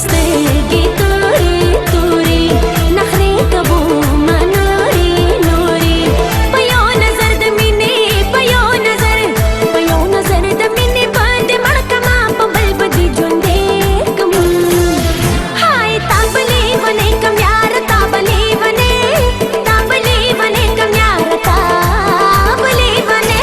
سترګې تورې تورې نخرې کوو ما نورې نورې په یو نظر د مینې په یو نظر د مینې باندې مړ کما په بل بدې ژوندې کم هاي تا بلې ونې کم یار تا بلې ونې کم یار تا بلې ونې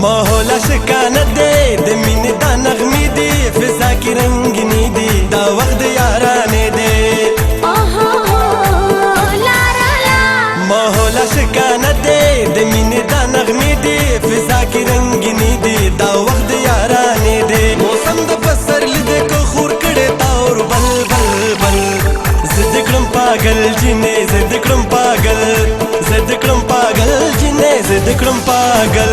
ماحول اشکانه دی د مینې دا نغمې دی فضا کې رنګینې دی دا وخت د یارانې دی ماحول اشکانه دی د مینې دا نغمې دی فضا کې رنګینې دی دا وخت د یارانې دی موسم د پسرلي دی که خور کړې تاور بل بل بل زه دې کړم پاگل جینې زه دې کړم پاگل زه دې کړم پاگل جینې زه دې کړم پاگل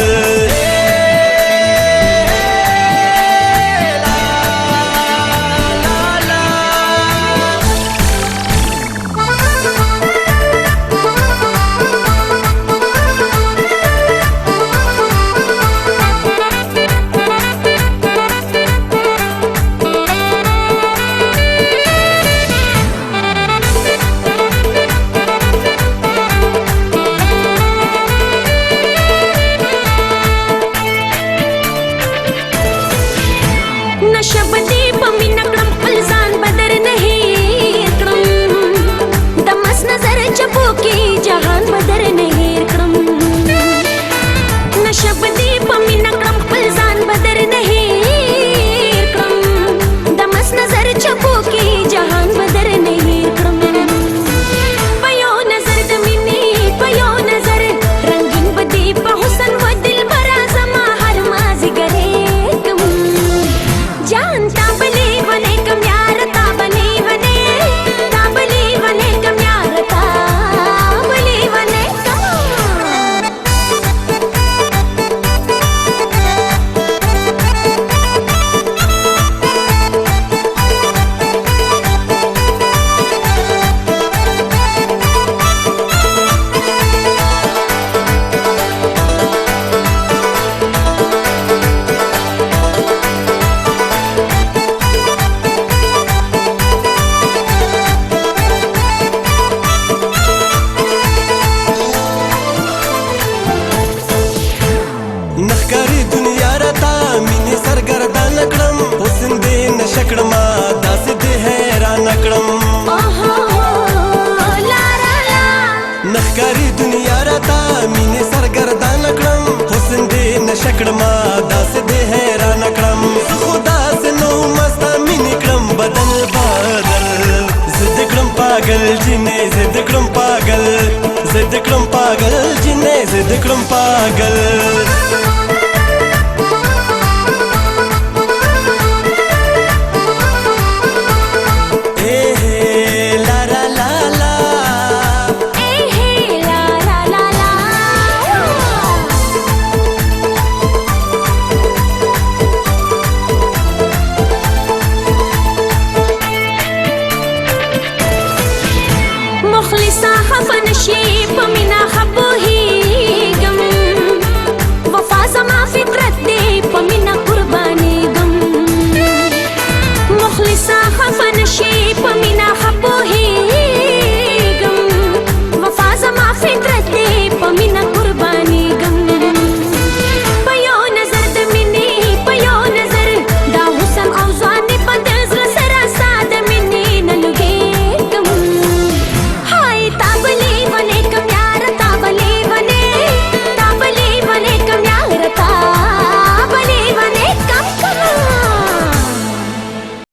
نشبدي په مینا کړم خپل ځان بدر نه هېر کړم د مس نظر چپو کې جهان بدر نه هېر کړم نشبدي په مینا کړم خپل ځان بدر نه هېر کړم د مس نظر چپو کې جهان بدر نه هېر کړم په یو نظر د مینې په یو نظر رنګین بدی په حسن و دلبره زما هر مازیګرې کوم जान ताबली बने कम यार ताबली बने कम यार ताबली बने نخکاری دنیا راتا مینې سرګردان کړم حسن دې نشه کړمه داسې دې حیران کړم نخکاری دنیا راتا مینې سرګردان کړم حسن دې نشه کړمه داسې دې حیران کړم خو داسې نو مستا مینې کړم بدل بدل زه دې کړم پاگل جینې زه دې کړم پاگل زه دې کړم پاگل جینې زه دې کړم پاگل